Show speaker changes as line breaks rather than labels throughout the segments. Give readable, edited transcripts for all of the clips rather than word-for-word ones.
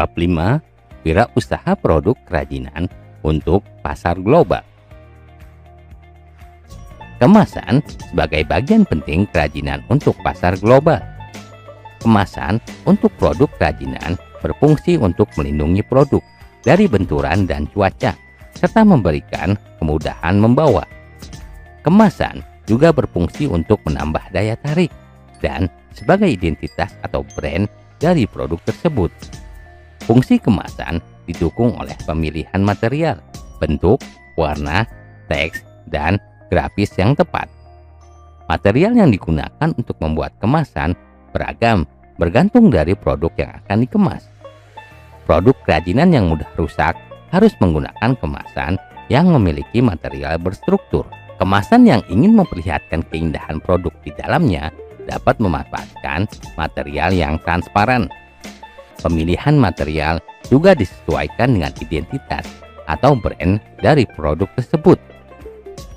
Bab 5. Wirausaha produk kerajinan untuk pasar global. Kemasan sebagai bagian penting kerajinan untuk pasar global. Kemasan untuk produk kerajinan berfungsi untuk melindungi produk dari benturan dan cuaca, serta memberikan kemudahan membawa. Kemasan juga berfungsi untuk menambah daya tarik dan sebagai identitas atau brand dari produk tersebut. Fungsi kemasan didukung oleh pemilihan material, bentuk, warna, teks, dan grafis yang tepat. Material yang digunakan untuk membuat kemasan beragam bergantung dari produk yang akan dikemas. Produk kerajinan yang mudah rusak harus menggunakan kemasan yang memiliki material berstruktur. Kemasan yang ingin memperlihatkan keindahan produk di dalamnya dapat memanfaatkan material yang transparan. Pemilihan material juga disesuaikan dengan identitas atau brand dari produk tersebut.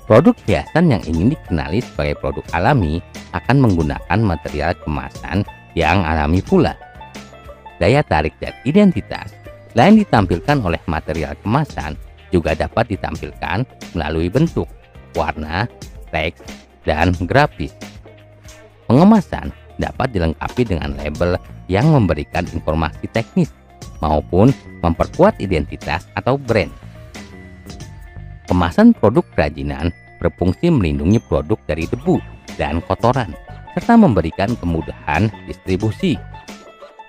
Produk hiasan yang ingin dikenali sebagai produk alami akan menggunakan material kemasan yang alami pula. Daya tarik dan identitas selain ditampilkan oleh material kemasan juga dapat ditampilkan melalui bentuk, warna, teks, dan grafis. Pengemasan dapat dilengkapi dengan label yang memberikan informasi teknis maupun memperkuat identitas atau brand. Kemasan produk kerajinan berfungsi melindungi produk dari debu dan kotoran serta memberikan kemudahan distribusi.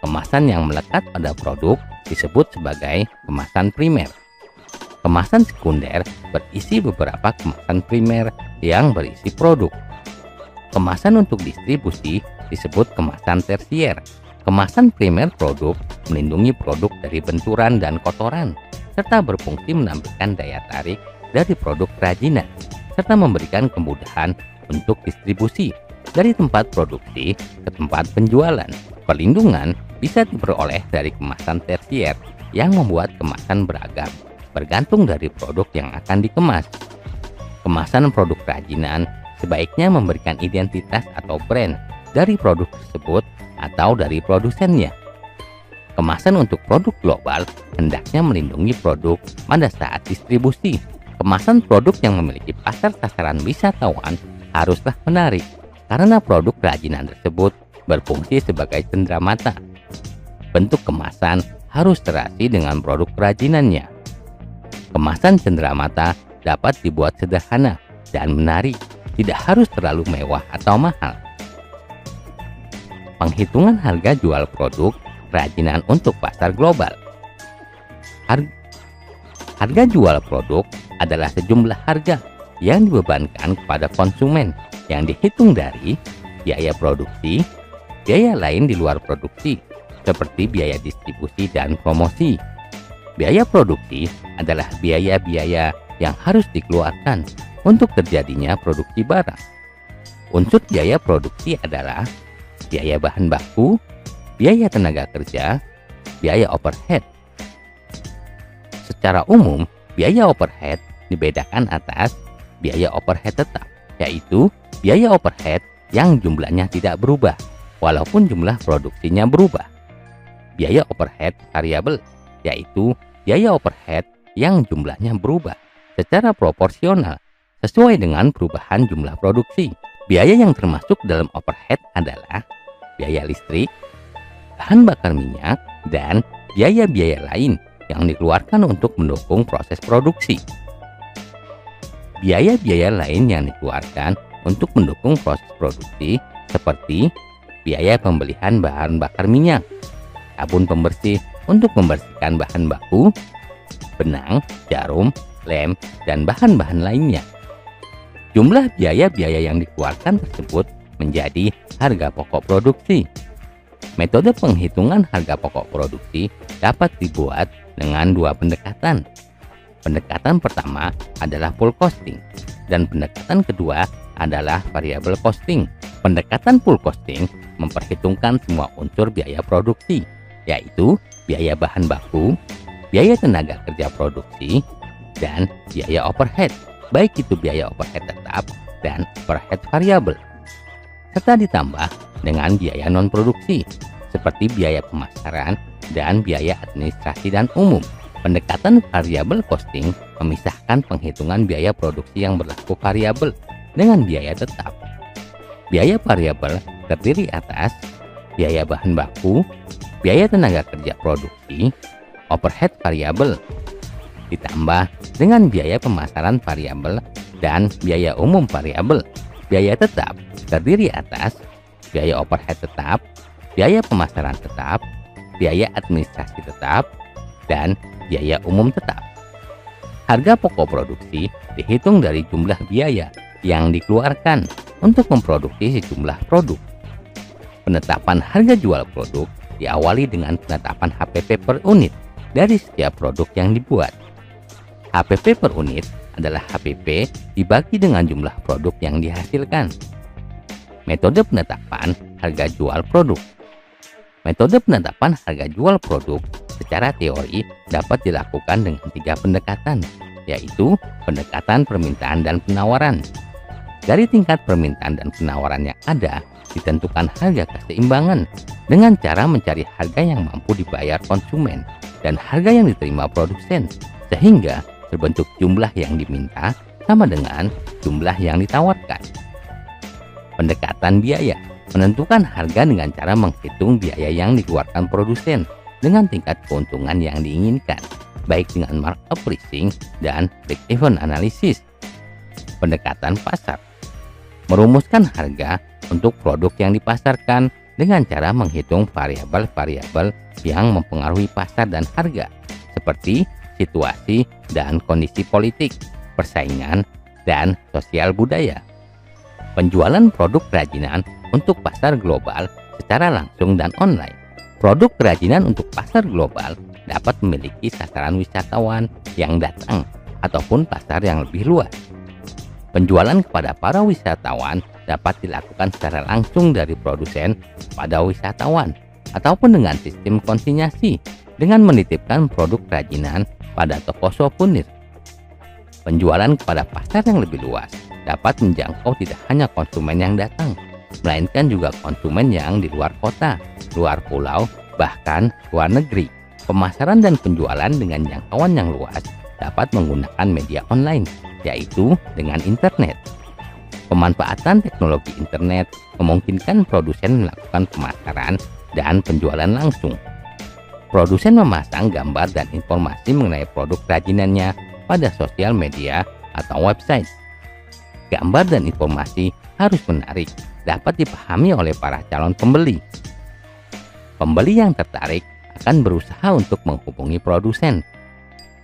Kemasan yang melekat pada produk disebut sebagai kemasan primer. Kemasan sekunder berisi beberapa kemasan primer yang berisi produk. Kemasan untuk distribusi disebut kemasan tersier. Kemasan primer produk melindungi produk dari benturan dan kotoran, serta berfungsi menampilkan daya tarik dari produk kerajinan, serta memberikan kemudahan untuk distribusi dari tempat produksi ke tempat penjualan. Perlindungan bisa diperoleh dari kemasan tersier yang membuat kemasan beragam, bergantung dari produk yang akan dikemas. Kemasan produk kerajinan sebaiknya memberikan identitas atau brand dari produk tersebut atau dari produsennya. Kemasan untuk produk global hendaknya melindungi produk pada saat distribusi. Kemasan produk yang memiliki pasar sasaran wisatawan haruslah menarik karena produk kerajinan tersebut berfungsi sebagai cenderamata. Bentuk kemasan harus serasi dengan produk kerajinannya. Kemasan cenderamata dapat dibuat sederhana dan menarik, tidak harus terlalu mewah atau mahal. Penghitungan harga jual produk kerajinan untuk pasar global. Harga jual produk adalah sejumlah harga yang dibebankan kepada konsumen yang dihitung dari biaya produksi, biaya lain di luar produksi, seperti biaya distribusi dan promosi. Biaya produksi adalah biaya-biaya yang harus dikeluarkan untuk terjadinya produksi barang. Unsur biaya produksi adalah biaya bahan baku, biaya tenaga kerja, biaya overhead. Secara umum, biaya overhead dibedakan atas biaya overhead tetap, yaitu biaya overhead yang jumlahnya tidak berubah, walaupun jumlah produksinya berubah. Biaya overhead variabel, yaitu biaya overhead yang jumlahnya berubah secara proporsional sesuai dengan perubahan jumlah produksi. Biaya yang termasuk dalam overhead adalah biaya listrik, bahan bakar minyak, dan biaya-biaya lain yang dikeluarkan untuk mendukung proses produksi. Biaya-biaya lain yang dikeluarkan untuk mendukung proses produksi seperti biaya pembelian bahan bakar minyak, sabun pembersih untuk membersihkan bahan baku, benang, jarum, lem, dan bahan-bahan lainnya. Jumlah biaya-biaya yang dikeluarkan tersebut menjadi harga pokok produksi. Metode penghitungan harga pokok produksi dapat dibuat dengan dua pendekatan. Pendekatan pertama adalah full costing dan pendekatan kedua adalah variable costing. Pendekatan full costing memperhitungkan semua unsur biaya produksi, yaitu biaya bahan baku, biaya tenaga kerja produksi, dan biaya overhead, baik itu biaya overhead tetap dan overhead variabel, serta ditambah dengan biaya non-produksi seperti biaya pemasaran dan biaya administrasi dan umum. Pendekatan variable costing memisahkan penghitungan biaya produksi yang berlaku variabel dengan biaya tetap. Biaya variabel terdiri atas biaya bahan baku, biaya tenaga kerja produksi, overhead variabel, ditambah dengan biaya pemasaran variabel dan biaya umum variabel. Biaya tetap terdiri atas biaya overhead tetap, biaya pemasaran tetap, biaya administrasi tetap, dan biaya umum tetap. Harga pokok produksi dihitung dari jumlah biaya yang dikeluarkan untuk memproduksi sejumlah produk. Penetapan harga jual produk diawali dengan penetapan HPP per unit dari setiap produk yang dibuat. HPP per unit adalah HPP dibagi dengan jumlah produk yang dihasilkan. Metode penetapan harga jual produk. Metode penetapan harga jual produk secara teori dapat dilakukan dengan 3 pendekatan, yaitu pendekatan permintaan dan penawaran. Dari tingkat permintaan dan penawaran yang ada, ditentukan harga keseimbangan dengan cara mencari harga yang mampu dibayar konsumen dan harga yang diterima produsen, sehingga terbentuk jumlah yang diminta sama dengan jumlah yang ditawarkan. Pendekatan biaya menentukan harga dengan cara menghitung biaya yang dikeluarkan produsen dengan tingkat keuntungan yang diinginkan, baik dengan markup pricing dan break-even analysis. Pendekatan pasar merumuskan harga untuk produk yang dipasarkan dengan cara menghitung variabel-variabel yang mempengaruhi pasar dan harga, seperti situasi dan kondisi politik, persaingan, dan sosial budaya. Penjualan produk kerajinan untuk pasar global secara langsung dan online. Produk kerajinan untuk pasar global dapat memiliki sasaran wisatawan yang datang ataupun pasar yang lebih luas. Penjualan kepada para wisatawan dapat dilakukan secara langsung dari produsen pada wisatawan ataupun dengan sistem konsinyasi dengan menitipkan produk kerajinan pada toko souvenir. Penjualan kepada pasar yang lebih luas dapat menjangkau tidak hanya konsumen yang datang, melainkan juga konsumen yang di luar kota, luar pulau, bahkan luar negeri. Pemasaran dan penjualan dengan jangkauan yang luas dapat menggunakan media online, yaitu dengan internet. Pemanfaatan teknologi internet memungkinkan produsen melakukan pemasaran dan penjualan langsung. Produsen memasang gambar dan informasi mengenai produk kerajinannya pada sosial media atau website. Gambar dan informasi harus menarik, dapat dipahami oleh para calon pembeli. Pembeli yang tertarik akan berusaha untuk menghubungi produsen.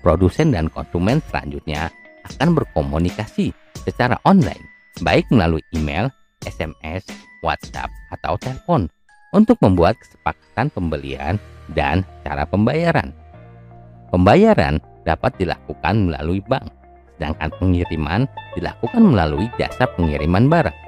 Produsen dan konsumen selanjutnya akan berkomunikasi secara online, baik melalui email, SMS, WhatsApp, atau telepon untuk membuat kesepakatan pembelian dan cara pembayaran. Pembayaran dapat dilakukan melalui bank, sedangkan pengiriman dilakukan melalui jasa pengiriman barang.